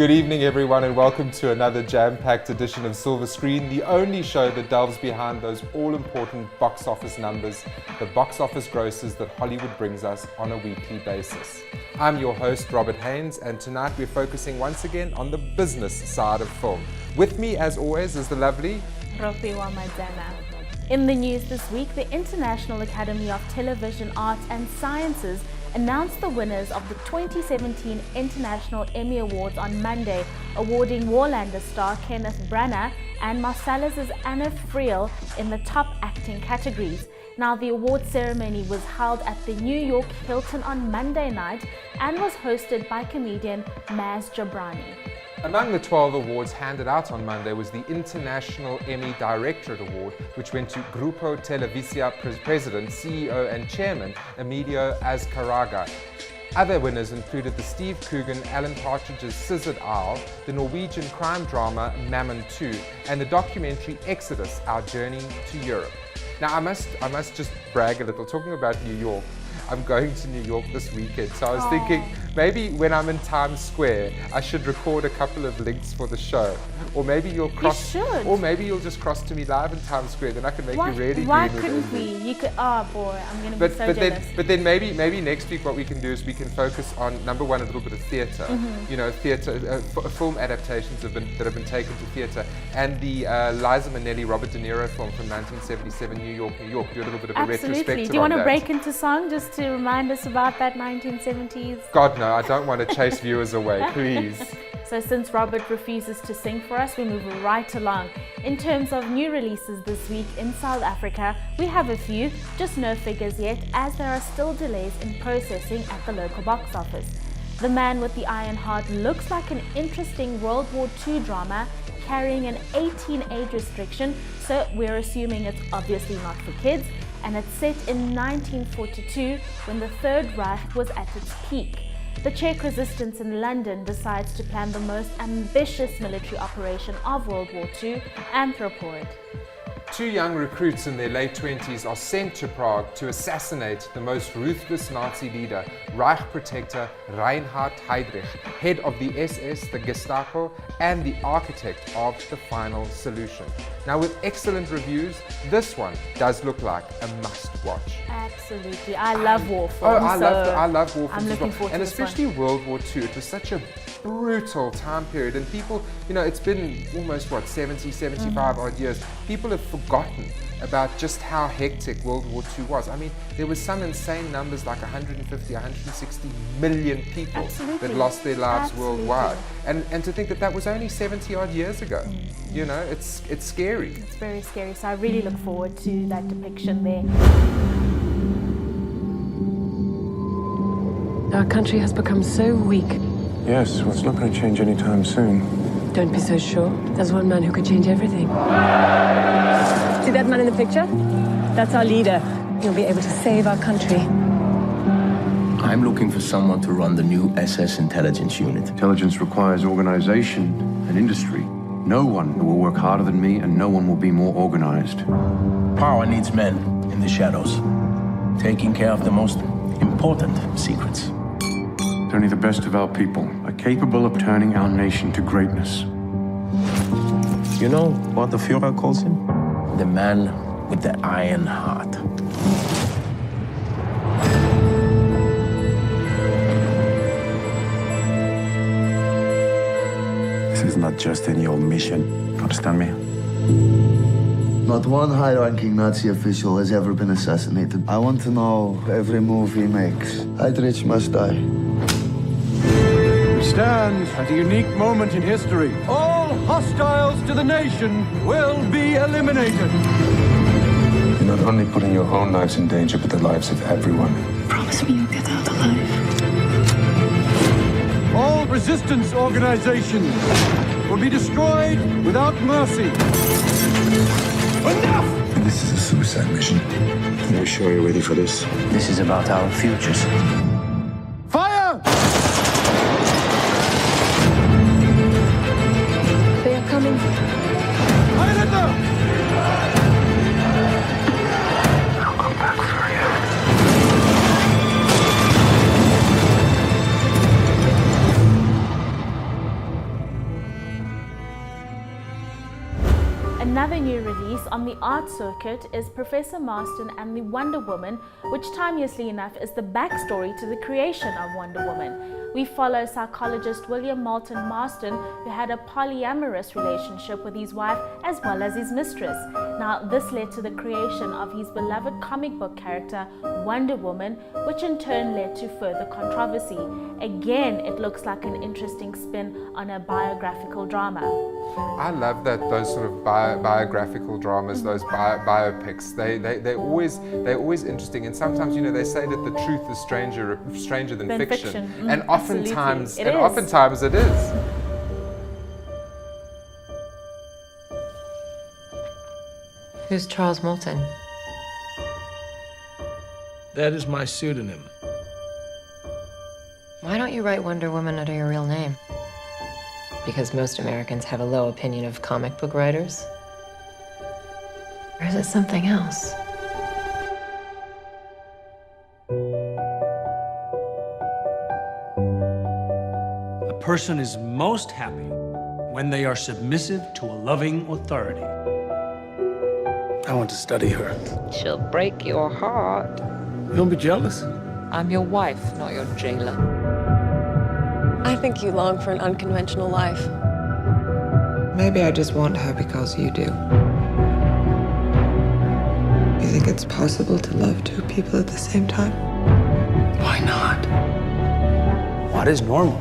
Good evening, everyone, and welcome to another jam-packed edition of Silver Screen, the only show that delves behind those all-important box office numbers, the box office grosses that Hollywood brings us on a weekly basis. I'm your host, Robert Haynes, and tonight we're focusing once again on the business side of film. With me, as always, is the lovely Ropiwa Madana. In the news this week, the International Academy of Television Arts and Sciences announced the winners of the 2017 International Emmy Awards on Monday, awarding Warlander star Kenneth Branagh and Marcellus' Anna Friel in the top acting categories. Now, the award ceremony was held at the New York Hilton on Monday night and was hosted by comedian Maz Jobrani. Among the 12 awards handed out on Monday was the International Emmy Directorate Award, which went to Grupo Televisa President, CEO and Chairman Emilio Azcárraga. Other winners included the Steve Coogan, Alan Partridge's Scissored Owl, the Norwegian crime drama Mammon 2, and the documentary Exodus, Our Journey to Europe. Now I must just brag a little, talking about New York. I'm going to New York this weekend, so I was thinking maybe when I'm in Times Square I should record a couple of links for the show, or maybe you'll just cross to me live in Times Square, then I can make you really Why green couldn't with we? You could. Oh boy, I'm going to be so jealous. But then maybe next week what we can do is we can focus on number one, a little bit of theatre. You know, theatre film adaptations that have been taken to theatre, and the Liza Minnelli, Robert De Niro film from 1977, New York. Do a little bit of a retrospective. Absolutely. Do you want to break into song just to remind us about that 1970s? God no, I don't want to chase viewers away, please. So since Robert refuses to sing for us, we move right along. In terms of new releases this week in South Africa, we have a few, just no figures yet, as there are still delays in processing at the local box office. The Man with the Iron Heart looks like an interesting World War II drama carrying an 18 age restriction, so we're assuming it's obviously not for kids, and it's set in 1942 when the Third Reich was at its peak. The Czech resistance in London decides to plan the most ambitious military operation of World War II, Anthropoid. Two young recruits in their late 20s are sent to Prague to assassinate the most ruthless Nazi leader, Reich protector Reinhard Heydrich, head of the SS, the Gestapo, and the architect of the final solution. Now, with excellent reviews, this one does look like a must-watch. Absolutely. I love war films. I love war films I'm looking as well. forward to And this especially World War II. It was such a brutal time period, and people, you know, it's been almost 75 odd years. People have forgotten about just how hectic World War II was. I mean, there was some insane numbers like 150, 160 million people that lost their lives worldwide. And to think that that was only 70 odd years ago. You know, it's scary. It's very scary, so I really look forward to that depiction there. Our country has become so weak. Yes, well, it's not going to change anytime soon. Don't be so sure. There's one man who could change everything. See that man in the picture? That's our leader. He'll be able to save our country. I'm looking for someone to run the new SS intelligence unit. Intelligence requires organization and industry. No one will work harder than me, and no one will be more organized. Power needs men in the shadows, taking care of the most important secrets. Only the best of our people are capable of turning our nation to greatness. You know what the Führer calls him? The man with the iron heart. This is not just any old mission. Understand me? Not one high-ranking Nazi official has ever been assassinated. I want to know every move he makes. Heydrich must die. We stand at a unique moment in history. All hostiles to the nation will be eliminated. You're not only putting your own lives in danger, but the lives of everyone. Promise me you'll get out alive. All resistance organizations will be destroyed without mercy. Enough! This is a suicide mission. Are you sure you're ready for this? This is about our futures. Fire! They are coming. Highlander! I'll come back for you. art circuit is Professor Marston and the Wonder Woman, which timelessly enough is the backstory to the creation of Wonder Woman. We follow psychologist William Moulton Marston, who had a polyamorous relationship with his wife as well as his mistress. Now, this led to the creation of his beloved comic book character, Wonder Woman, which in turn led to further controversy. Again, it looks like an interesting spin on a biographical drama. I love that those sort of biographical dramas, those biopics. They're always interesting, and sometimes they say that the truth is stranger than fiction. And oftentimes it is. Who's Charles Moulton? That is my pseudonym. Why don't you write Wonder Woman under your real name? Because most Americans have a low opinion of comic book writers? Or is it something else? A person is most happy when they are submissive to a loving authority. I want to study her. She'll break your heart. Don't be jealous. I'm your wife, not your jailer. I think you long for an unconventional life. Maybe I just want her because you do. You think it's possible to love two people at the same time? Why not? What is normal?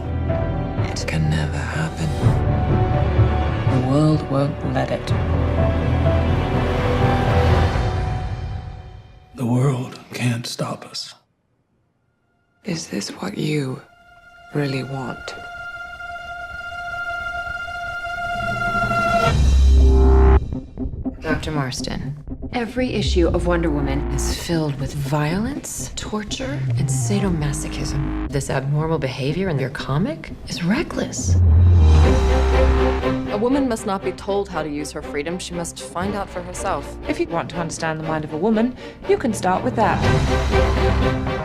It can never happen. The world won't let it. The world can't stop us. Is this what you really want? Dr. Marston, every issue of Wonder Woman is filled with violence, torture, and sadomasochism. This abnormal behavior in your comic is reckless. A woman must not be told how to use her freedom. She must find out for herself. If you want to understand the mind of a woman, you can start with that.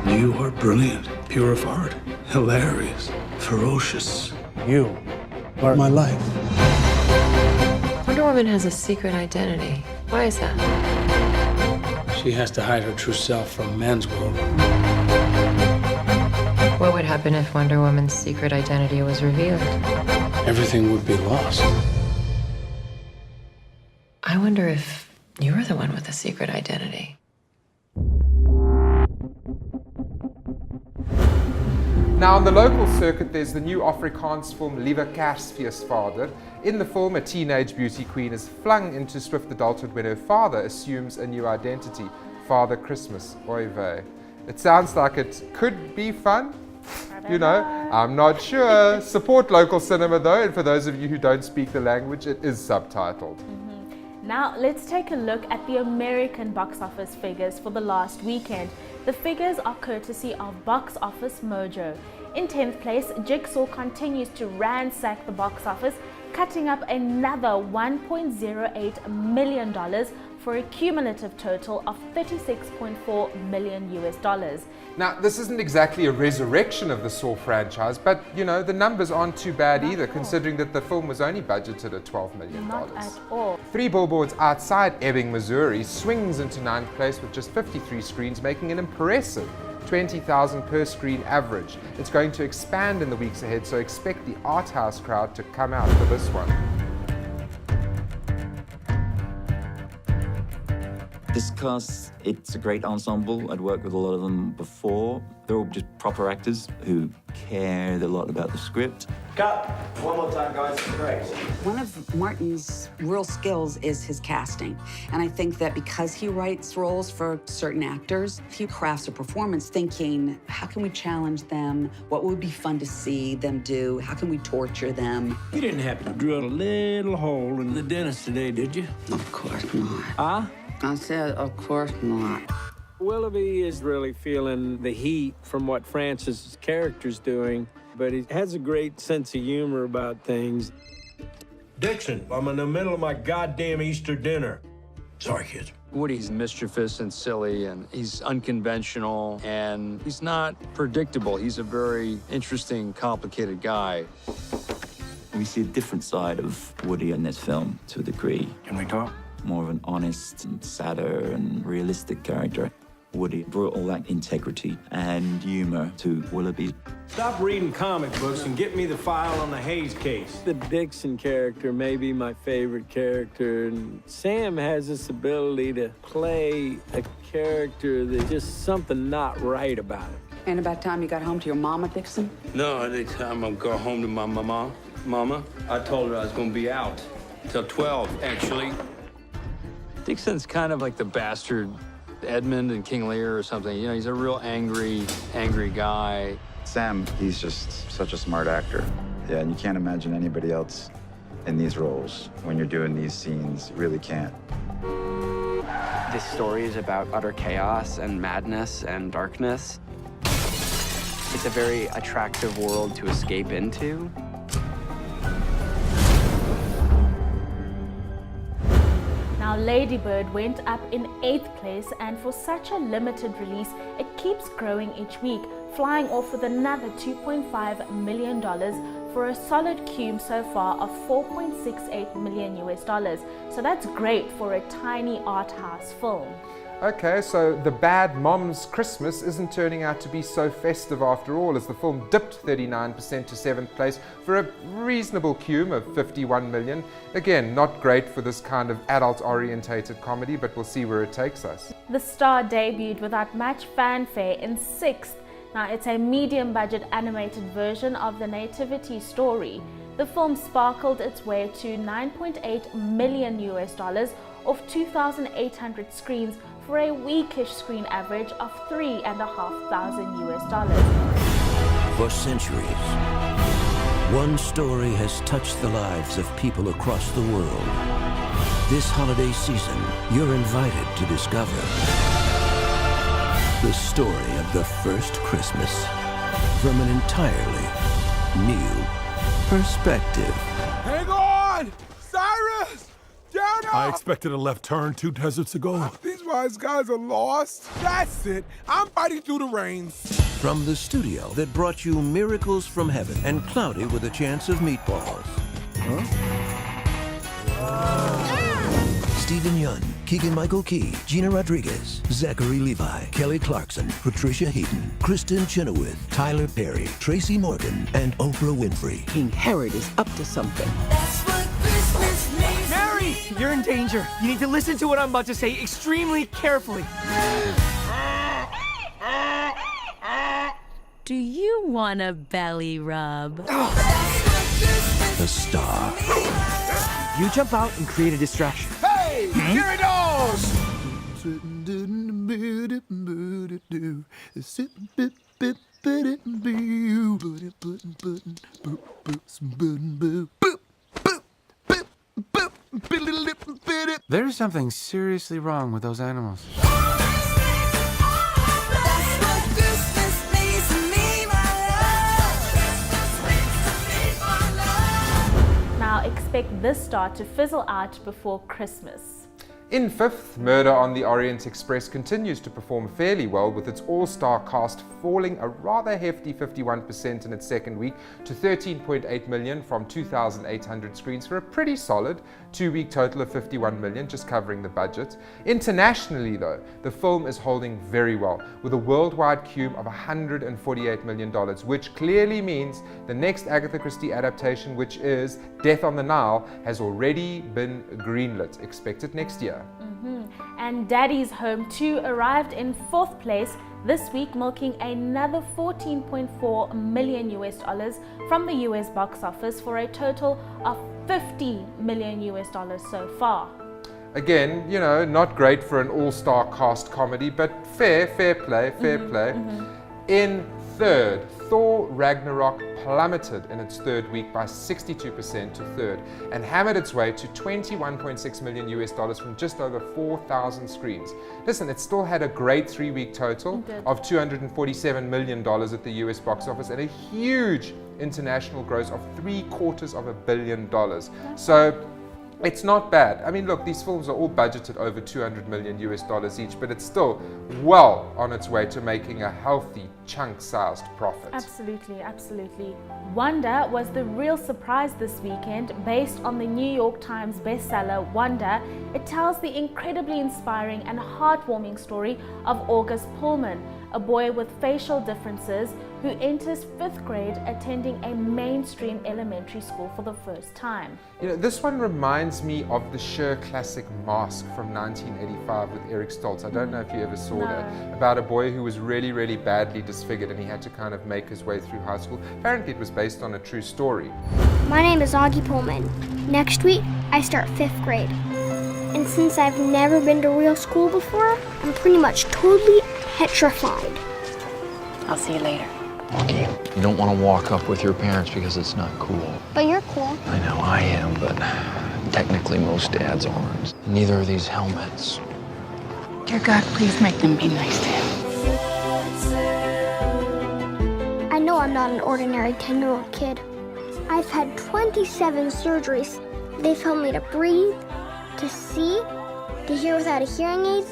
You are brilliant, pure of heart, hilarious, ferocious. You are my life. Wonder Woman has a secret identity. Why is that? She has to hide her true self from man's world. What would happen if Wonder Woman's secret identity was revealed? Everything would be lost. I wonder if you're the one with a secret identity. Now, on the local circuit, there's the new Afrikaans film Liewe Kersfeestvader. In the film, a teenage beauty queen is flung into swift adulthood when her father assumes a new identity, Father Christmas. Oy vey. It sounds like it could be fun. I'm not sure. Support local cinema though, and for those of you who don't speak the language, it is subtitled. Now let's take a look at the American box office figures for the last weekend. The figures are courtesy of Box Office Mojo. In 10th place, Jigsaw continues to ransack the box office, cutting up another $1.08 million for a cumulative total of $36.4 million. Now, this isn't exactly a resurrection of the Saw franchise, but the numbers aren't too bad either, considering that the film was only budgeted at $12 million. Not at all. 3 Billboards Outside Ebbing, Missouri swings into 9th place with just 53 screens, making an impressive 20,000 per screen average. It's going to expand in the weeks ahead, so expect the art house crowd to come out for this one. This cast, it's a great ensemble. I'd worked with a lot of them before. They're all just proper actors who care a lot about the script. Cut! One more time, guys. Great. One of Martin's real skills is his casting. And I think that because he writes roles for certain actors, he crafts a performance thinking, how can we challenge them? What would be fun to see them do? How can we torture them? You didn't happen to drill a little hole in the dentist today, did you? Of course not. Huh? I said, of course not. Willoughby is really feeling the heat from what Francis' character's doing, but he has a great sense of humor about things. Dixon, I'm in the middle of my goddamn Easter dinner. Sorry, kids. Woody's mischievous and silly, and he's unconventional, and he's not predictable. He's a very interesting, complicated guy. We see a different side of Woody in this film, to a degree. Can we talk? more of an honest and sadder and realistic character. Woody brought all that integrity and humor to Willoughby. Stop reading comic books and get me the file on the Hayes case. The Dixon character may be my favorite character, and Sam has this ability to play a character that's just something not right about it. And about time you got home to your mama, Dixon? No, anytime I go home to my mama, I told her I was going to be out till 12, actually. Dixon's kind of like the bastard Edmund in King Lear or something. You know, he's a real angry guy. Sam, he's just such a smart actor. Yeah, and you can't imagine anybody else in these roles when you're doing these scenes. You really can't. This story is about utter chaos and madness and darkness. It's a very attractive world to escape into. Now, Lady Bird went up in 8th place, and for such a limited release, it keeps growing each week, flying off with another $2.5 million for a solid cum so far of $4.68 million US. So that's great for a tiny art house film. Okay, so The Bad Mom's Christmas isn't turning out to be so festive after all, as the film dipped 39% to 7th place for a reasonable cum of $51 million. Again, not great for this kind of adult-orientated comedy, but we'll see where it takes us. The Star debuted without much fanfare in 6th. Now, it's a medium-budget animated version of the Nativity story. The film sparkled its way to $9.8 million US off 2,800 screens for a weekish screen average of $3,500 US. For centuries, one story has touched the lives of people across the world. This holiday season, you're invited to discover the story of the first Christmas from an entirely new perspective. Hang on! Cyrus! Down! I expected a left turn 2 deserts ago. These wise guys are lost. That's it. I'm fighting through the rains. From the studio that brought you Miracles from Heaven and Cloudy with a Chance of Meatballs. Stephen Yun, Keegan-Michael Key, Gina Rodriguez, Zachary Levi, Kelly Clarkson, Patricia Heaton, Kristen Chenoweth, Tyler Perry, Tracy Morgan, and Oprah Winfrey. King Herod is up to something. Mary, you're in danger. You need to listen to what I'm about to say extremely carefully. Do you want a belly rub? The Star. You jump out and create a distraction. Hey, here it goes! There's something seriously wrong with those animals. Now expect this star to fizzle out before Christmas. In 5th, Murder on the Orient Express continues to perform fairly well, with its all-star cast falling a rather hefty 51% in its second week to $13.8 million from 2,800 screens for a pretty solid 2-week total of $51 million, just covering the budget. Internationally though, the film is holding very well, with a worldwide cum of $148 million, which clearly means the next Agatha Christie adaptation, which is Death on the Nile, has already been greenlit. Expect it next year. And Daddy's Home 2 arrived in 4th place this week, milking another $14.4 million US from the US box office for a total of $50 million US so far. Again, you know, not great for an all-star cast comedy, but fair play. In 3rd, Thor Ragnarok plummeted in its 3rd week by 62% to 3rd and hammered its way to $21.6 million US from just over 4,000 screens. Listen, it still had a great 3-week total of $247 million at the US box office and a huge international gross of $750 million. So It's not bad. I mean, look, these films are all budgeted over $200 million each, but it's still well on its way to making a healthy, chunk-sized profit. Absolutely, absolutely. Wonder was the real surprise this weekend. Based on the New York Times bestseller Wonder, it tells the incredibly inspiring and heartwarming story of August Pullman, a boy with facial differences who enters 5th grade attending a mainstream elementary school for the first time. You know, this one reminds me of the Cher classic Mask from 1985 with Eric Stoltz. I don't know if you ever saw that. About a boy who was really, really badly disfigured and he had to kind of make his way through high school. Apparently it was based on a true story. My name is Augie Pullman. Next week, I start 5th grade. And since I've never been to real school before, I'm pretty much totally petrified. I'll see you later. Augie, you don't want to walk up with your parents because it's not cool. But you're cool. I know I am, but technically most dads aren't. Neither are these helmets. Dear God, please make them be nice to him. I know I'm not an ordinary 10-year-old kid. I've had 27 surgeries. They've helped me to breathe, to see, to hear without a hearing aid,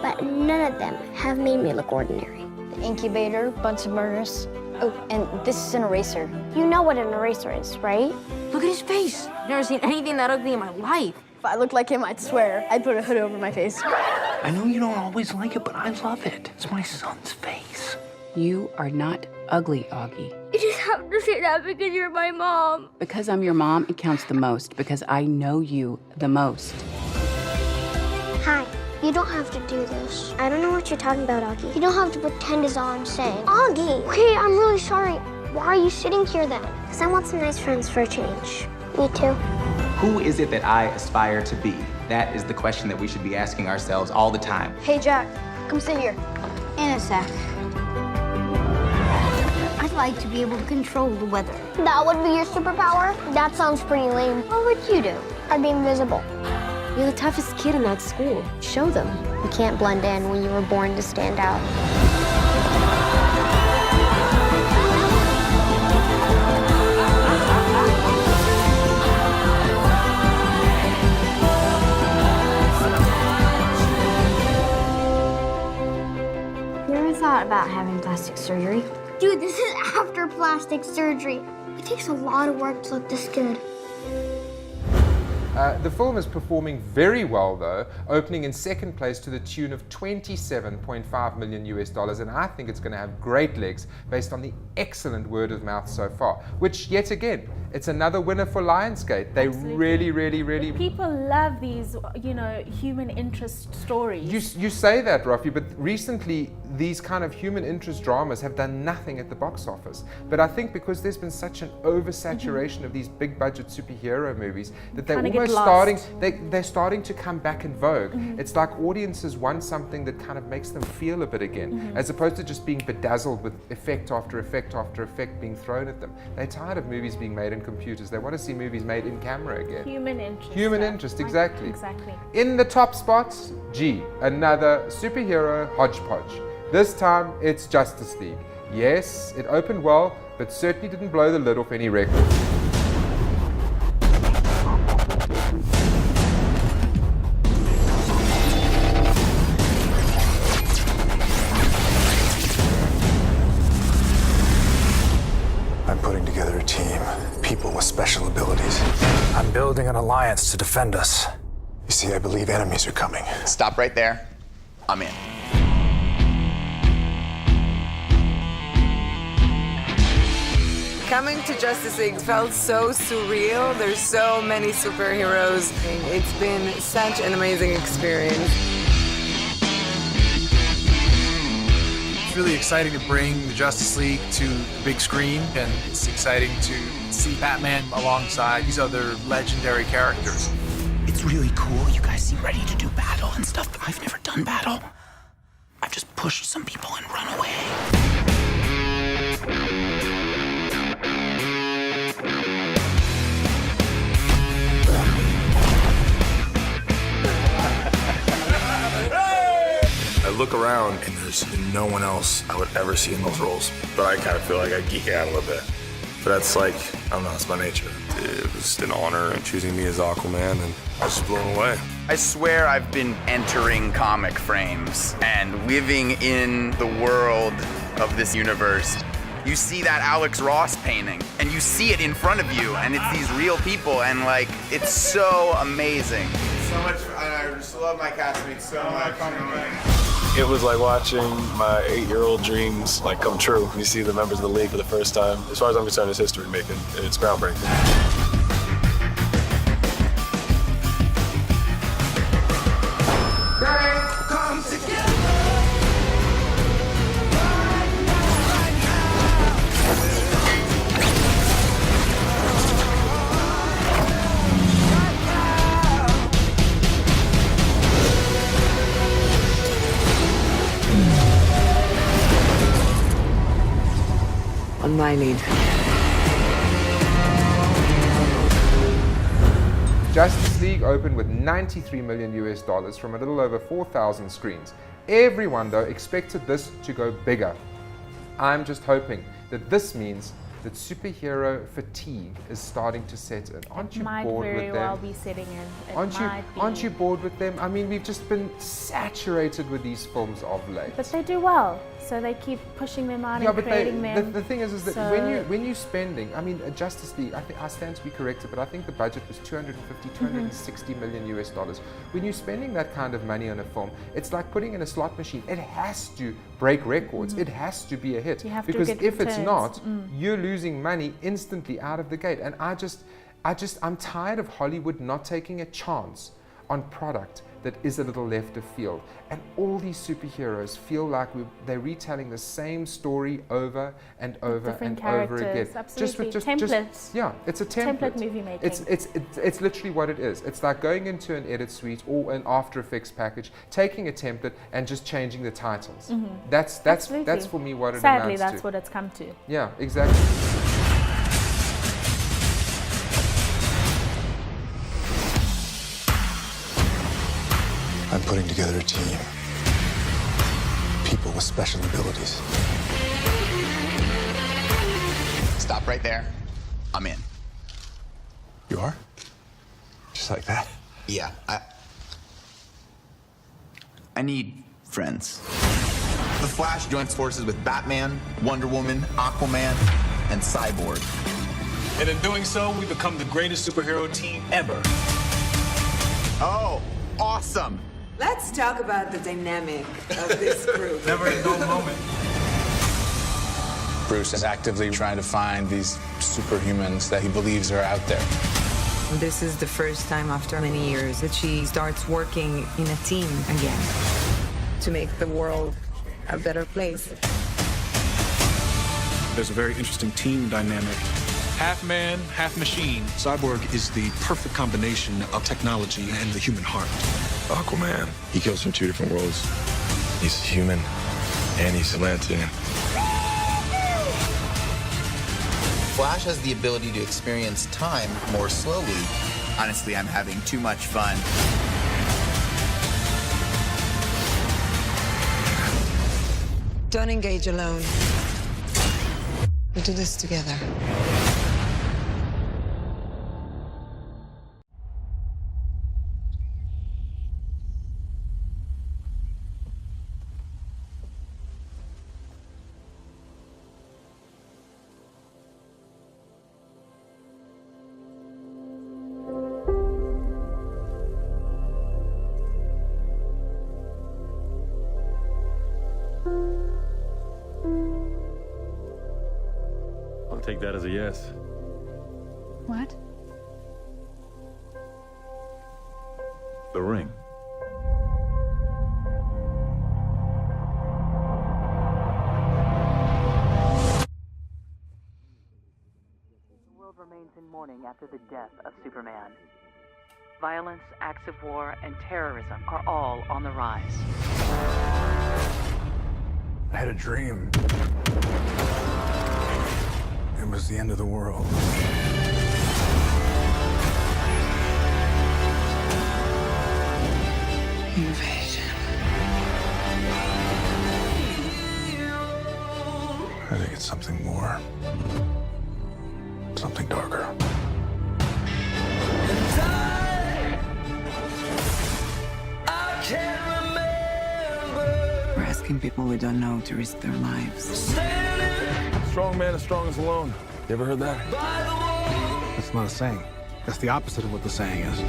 but none of them have made me look ordinary. The incubator, Bunsen burners. Oh, and this is an eraser. You know what an eraser is, right? Look at his face. I've never seen anything that ugly in my life. If I looked like him, I'd swear I'd put a hood over my face. I know you don't always like it, but I love it. It's my son's face. You are not ugly, Augie. You just have to say that because you're my mom. Because I'm your mom, it counts the most, because I know you the most. Hi. You don't have to do this. I don't know what you're talking about, Augie. You don't have to pretend is all I'm saying. Augie! Okay, I'm really sorry. Why are you sitting here then? Because I want some nice friends for a change. Me too. Who is it that I aspire to be? That is the question that we should be asking ourselves all the time. Hey, Jack, come sit here. In a sec. I'd like to be able to control the weather. That would be your superpower? That sounds pretty lame. What would you do? I'd be invisible. You're the toughest kid in that school. Show them. You can't blend in when you were born to stand out. You ever thought about having plastic surgery? Dude, this is after plastic surgery. It takes a lot of work to look this good. The film is performing very well though, opening in 2nd place to the tune of $27.5 million, and I think it's going to have great legs based on the excellent word of mouth so far, which yet again, it's another winner for Lionsgate. They really... People love these, you know, human interest stories. You say that, Rafi, but recently these kind of human interest dramas have done nothing at the box office. But I think because there's been such an oversaturation of these big budget superhero movies that they're almost they're starting to come back in vogue. It's like audiences want something that kind of makes them feel a bit again, as opposed to just being bedazzled with effect after effect after effect being thrown at them. They're tired of movies being made in computers. They want to see movies made in camera again. Human interest. Human interest, exactly. Exactly. In the top spots, another superhero hodgepodge. This time, it's Justice League. Yes, it opened well, but certainly didn't blow the lid off any records. I'm putting together a team, people with special abilities. I'm building an alliance to defend us. You see, I believe enemies are coming. Stop right there. I'm in. Coming to Justice League felt so surreal. There's so many superheroes. It's been such an amazing experience. It's really exciting to bring the Justice League to the big screen, and it's exciting to see Batman alongside these other legendary characters. It's really cool. You guys seem ready to do battle and stuff, but I've never done battle. I've just pushed some people and run away. I look around and there's no one else I would ever see in those roles, but I kind of feel like I geek out a little bit. But that's like, I don't know, it's my nature. It was an honor choosing me as Aquaman, and I was just blown away. I swear I've been entering comic frames and living in the world of this universe. You see that Alex Ross painting, and you see it in front of you, and it's these real people, and like, it's so amazing. So much, I just love my castmates so much. It was like watching my 8-year-old dreams like come true. You see the members of the league for the first time. As far as I'm concerned, it's history making. It's groundbreaking. Come together. On my lead. Justice League opened with $93 million from a little over 4,000 screens. Everyone, though, expected this to go bigger. I'm just hoping that this means that superhero fatigue is starting to set in. Aren't you bored with them? Might very well be setting in. Aren't you bored with them? I mean, we've just been saturated with these films of late. But they do well, so they keep pushing them out and creating them. The thing is that when you're spending, I mean, Justice League, I stand to be corrected, but I think the budget was $260 million. When you're spending that kind of money on a film, it's like putting in a slot machine. It has to break records. It has to be a hit. Because if it's not, you're losing money instantly out of the gate. And I'm tired of Hollywood not taking a chance on product that is a little left of field. And all these superheroes feel like they're retelling the same story over and over and over again. Absolutely. Templates. Yeah, it's a template. Template movie making. It's literally what it is. It's like going into an edit suite or an After Effects package, taking a template and just changing the titles. That's for me what it amounts to. Sadly, that's what it's come to. Yeah, exactly. I'm putting together a team. People with special abilities. Stop right there. I'm in. You are? Just like that? Yeah, I need friends. The Flash joins forces with Batman, Wonder Woman, Aquaman, and Cyborg. And in doing so, we become the greatest superhero team ever. Oh, awesome. Let's talk about the dynamic of this group. Never a dull moment. Bruce is actively trying to find these superhumans that he believes are out there. This is the first time after many years that she starts working in a team again to make the world a better place. There's a very interesting team dynamic. Half man, half machine. Cyborg is the perfect combination of technology and the human heart. Aquaman, he comes from two different worlds. He's human and he's Atlantean. Flash has the ability to experience time more slowly. Honestly, I'm having too much fun. Don't engage alone. We do this together. Take that as a yes. What? The ring. The world remains in mourning after the death of Superman. Violence, acts of war, and terrorism are all on the rise. I had a dream. It was the end of the world. Invasion. I think it's something more. something darker. We're asking people we don't know to risk their lives. Strong man is strongest alone. You ever heard that? That's not a saying. That's the opposite of what the saying is.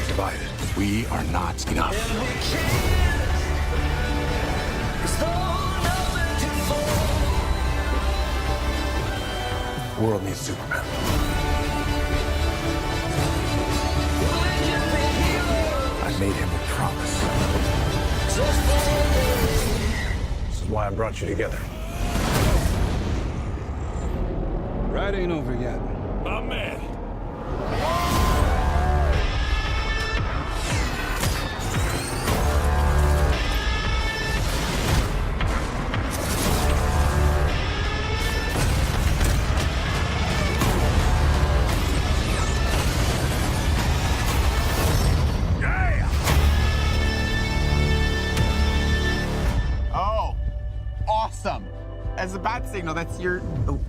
Divided. We are not enough. The world needs Superman. I made him a promise. This is why I brought you together. Ride ain't over yet. My man. Oh, awesome. As a bat signal, that's your... Oh,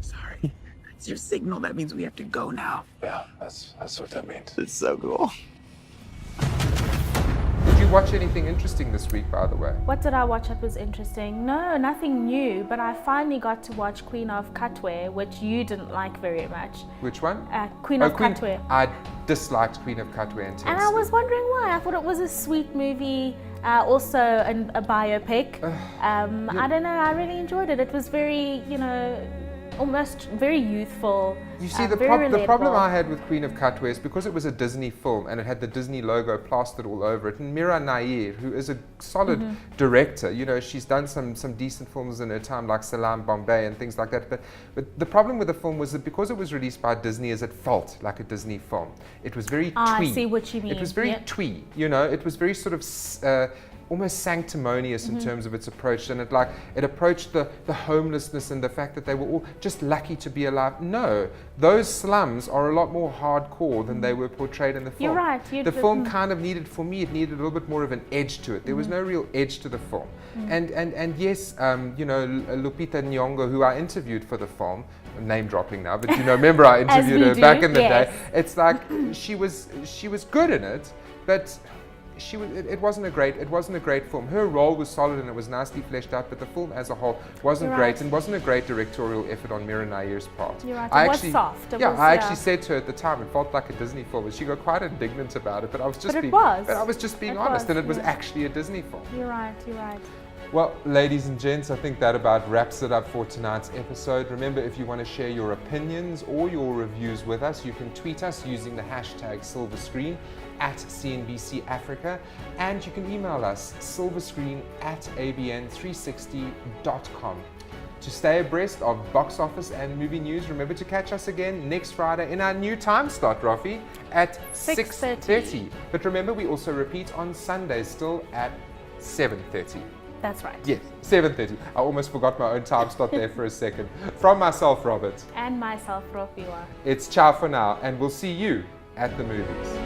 sorry. That's your signal. That means we have to go now. Yeah, that's what that means. It's so cool. Did you watch anything interesting this week, by the way? What did I watch that was interesting? No, nothing new, but I finally got to watch Queen of Katwe, which you didn't like very much. Which one? Queen of Katwe. I disliked Queen of Katwe intensely. And I was wondering why. I thought it was a sweet movie, also a biopic. I don't know, I really enjoyed it. It was very, almost very youthful. You see, the problem I had with Queen of Katwe is because it was a Disney film and it had the Disney logo plastered all over it. And Mira Nair, who is a solid director, she's done some decent films in her time, like Salam Bombay and things like that. But the problem with the film was that because it was released by Disney, it felt like a Disney film. It was very twee. I see what you mean. It was very twee. It was very sort of almost sanctimonious in terms of its approach, and it approached the homelessness and the fact that they were all just lucky to be alive. No, those slums are a lot more hardcore than they were portrayed in the film. You're right. The film kind of needed, for me, it needed a little bit more of an edge to it. There was no real edge to the film. And yes, Lupita Nyong'o, who I interviewed for the film, name dropping now, but remember I interviewed her back in the day. It's like she was good in it, but it wasn't a great film. Her role was solid and it was nicely fleshed out, but the film as a whole wasn't great and wasn't a great directorial effort on Mira Nair's part. You're right. It was soft. I actually said to her at the time it felt like a Disney film, and she got quite indignant about it. But I was just being honest, and it was actually a Disney film. You're right. Well, ladies and gents, I think that about wraps it up for tonight's episode. Remember, if you want to share your opinions or your reviews with us, you can tweet us using the hashtag SilverScreen at CNBC Africa, and you can email us silverscreen@abn360.com. To stay abreast of box office and movie news, remember to catch us again next Friday in our new time slot, Rafi, at 6:30. But remember, we also repeat on Sundays still at 7:30. That's right. Yes, 7:30. I almost forgot my own time slot there for a second. From myself, Robert. And myself, Rafiwa. It's ciao for now, and we'll see you at the movies.